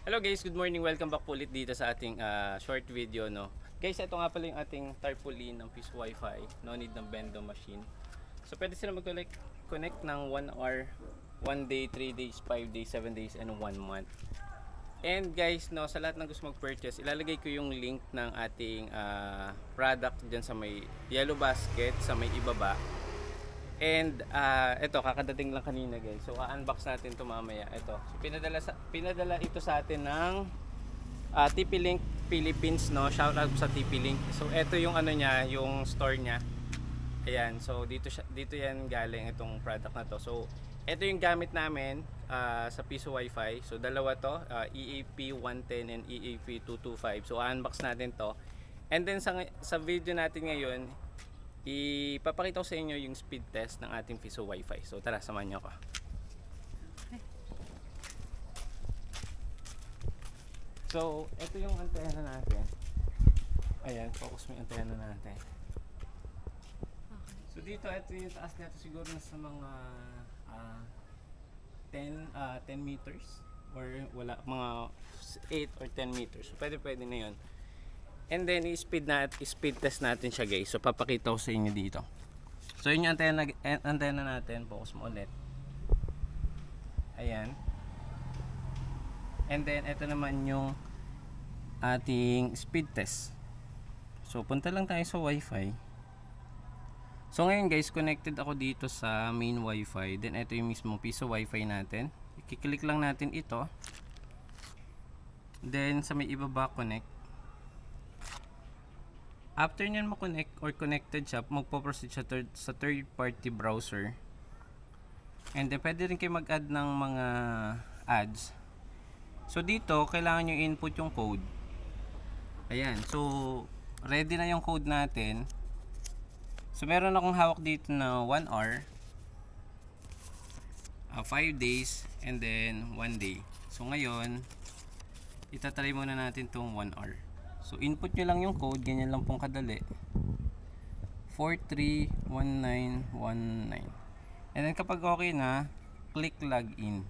Hello guys, good morning. Welcome back po ulit dito sa ating short video, no. Guys, ito nga pala yung ating tarpaulin ng Peace Wi-Fi. No need ng bendo machine. So pwede sila mag-connect ng 1 hour, 1 day, 3 days, 5 days, 7 days, and 1 month. And guys, no, sa lahat ng gusto mag-purchase, ilalagay ko yung link ng ating product dyan sa may yellow basket, sa may ibaba. And ito kakadating lang kanina guys. So unbox natin to mamaya. Ito. So pinadala ito sa atin ng TP-Link Philippines, no. Shout out sa TP-Link. So ito yung ano niya, yung store niya. Ayan. So dito yan galing itong product na to. So ito yung gamit namin sa Piso Wi-Fi. So dalawa to, EAP 110 and EAP 225. So unbox natin to. And then sa video natin ngayon, ipapakita ko sa inyo yung speed test ng ating Piso Wi-Fi. So tara, samahan niyo ako. So ito yung antena natin. Ayan, focus mo yung antena natin. So dito, ito yung taas nito siguro nasa mga 10 meters or wala, mga 8 or 10 meters. So pwede na yun. And then i-speed test natin siya guys. So papakita ko sa inyo dito. So yun yung antena natin. Focus mo ulit. Ayan. And then ito naman yung ating speed test. So punta lang tayo sa Wi-Fi. So ngayon guys, connected ako dito sa main Wi-Fi. Then ito yung mismo Piso Wi-Fi natin. I-click lang natin ito. Then sa may ibaba, connect. After nyan mo-connect or connected siya, magpo-proceed siya sa third party browser. And then pwede rin kayo mag-add ng mga ads. So dito, kailangan nyo input yung code. Ayan, so ready na yung code natin. So meron akong hawak dito na 1 hour, 5 days, and then 1 day. So ngayon, itatry muna natin tong 1 hour. So input nyo lang yung code, ganyan lang pong kadali. 431919. And then kapag okay na, click login.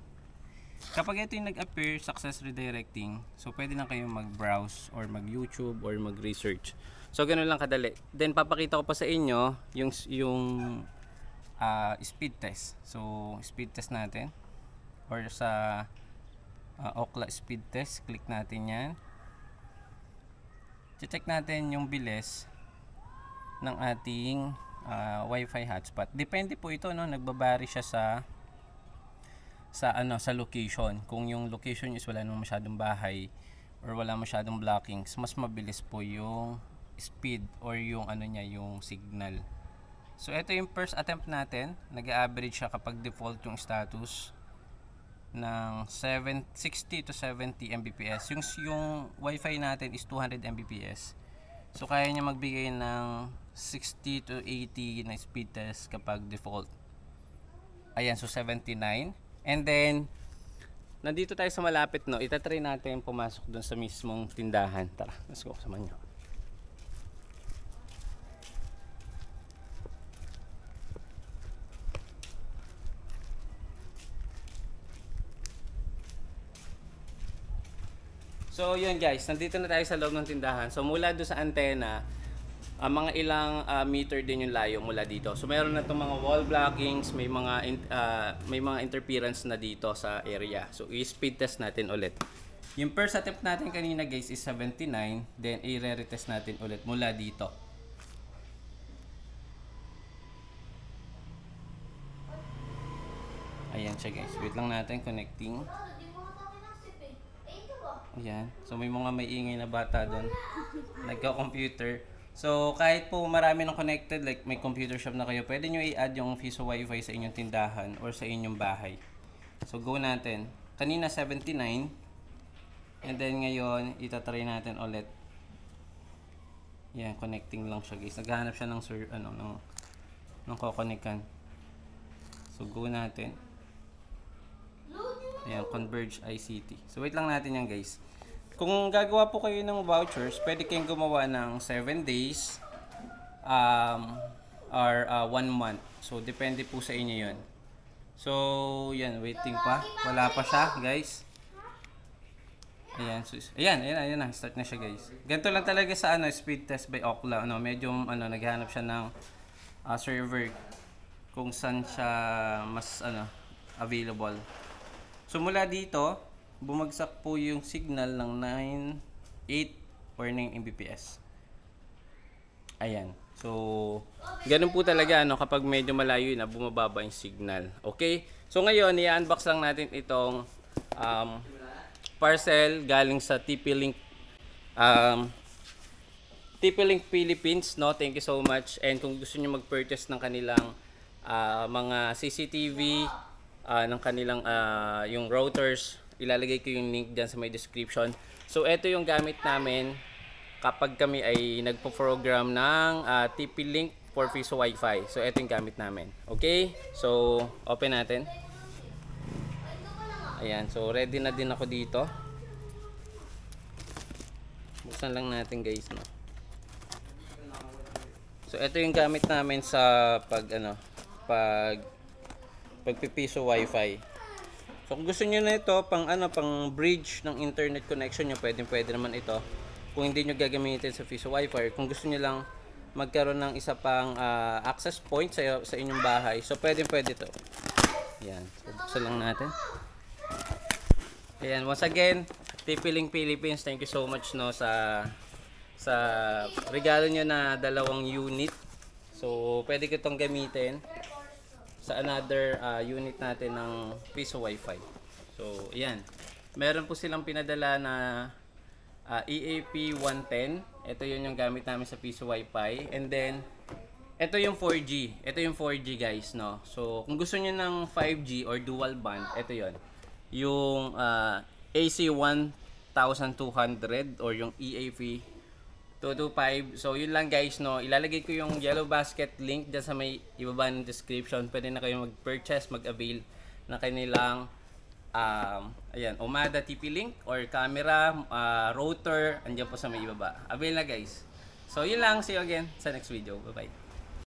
Kapag ito yung nag-appear, success redirecting, so pwede na kayong mag-browse or mag-YouTube or mag-research. So ganoon lang kadali. Then papakita ko pa sa inyo yung speed test. So speed test natin or sa Ookla speed test, click natin yan. Check natin yung bilis ng ating Wi-Fi hotspot. Depende po ito, no, nagbabari siya sa location. Kung yung location is wala namang masyadong bahay or wala masyadong blockings, mas mabilis po yung speed or yung ano niya, yung signal. So ito yung first attempt natin. Nag-average siya kapag default yung status ng 60 to 70 Mbps. Yung Wi-Fi natin is 200 Mbps. So kaya niya magbigay ng 60 to 80 na speed test kapag default. Ayan, so 79. And then nandito tayo sa malapit, no. Itatry natin pumasok dun sa mismong tindahan. Tara, let's go, samahan niyo. So yun guys, nandito na tayo sa loob ng tindahan. So mula doon sa antena, mga ilang meter din yung layo mula dito. So meron na itong mga wall blockings, may mga interference na dito sa area. So i-speed test natin ulit. Yung first attempt natin kanina guys is 79, then i-retest natin ulit mula dito. Ayan siya guys. Wait lang natin, connecting. Ayan. So may mga ingay na bata doon. Nagka-computer. So kahit po marami nang connected, like may computer shop na kayo, pwede nyo i-add yung Piso Wi-Fi sa inyong tindahan or sa inyong bahay. So go natin. Kanina 79. And then ngayon, itatry natin ulit. Yan, connecting lang siya guys. Naghahanap siya ng kokonikan. So go natin. Ayan, Converge ICT. So wait lang natin yan guys. Kung gagawa po kayo ng vouchers, pwede kayong gumawa ng 7 days or 1 month. So depende po sa inyo yun. So yan, waiting pa. Wala pa siya guys. Ayan, so, ayan na, start na siya guys. Ganito lang talaga sa speed test by Ookla, medyo naghahanap siya ng server kung saan siya mas available. So mula dito, bumagsak po yung signal ng 8 or 9 Mbps. Ayan. So, ganun po talaga kapag medyo malayo na bumababa yung signal. Okay? So ngayon, i-unbox lang natin itong parcel galing sa TP-Link TP-Link Philippines, no? Thank you so much. And kung gusto niyo mag-purchase ng kanilang mga CCTV, ng kanilang yung routers, ilalagay ko yung link dyan sa may description. So ito yung gamit namin kapag kami ay nagpo-program ng TP-Link for Piso Wi-Fi. So ito yung gamit namin. Okay? So open natin. Ayan, so ready na din ako dito. Buksan lang natin guys, no. So ito yung gamit namin sa pagpipiso Wi-Fi. So kung gusto niyo na ito pang bridge ng internet connection niyo, pwede naman ito. Kung hindi niyo gagamitin sa Piso Wi-Fi, kung gusto niyo lang magkaroon ng isa pang access point sa inyong bahay, so pwede ito. Yan. So buksan lang natin. Ayan, once again, TP-Link Philippines, thank you so much sa regalo nyo na 2 unit. So pwede ko itong gamitin sa another unit natin ng Piso Wi-Fi. So ayan, meron po silang pinadala na EAP 110. Ito yun yung gamit namin sa Piso Wi-Fi. And then ito yung 4G. Ito yung 4G guys, no. So kung gusto niyo ng 5G or dual band, ito yun. Yung AC 1200 or yung EAP 225. So yun lang guys, no. Ilalagay ko yung Yellow Basket link dyan sa may ibaba ng description. Pwede na kayo mag-purchase, mag-avail na kanilang ayan, Omada TP-Link or camera, router, andyan po sa may ibaba. Avail na guys. So yun lang, see you again sa next video. Bye bye.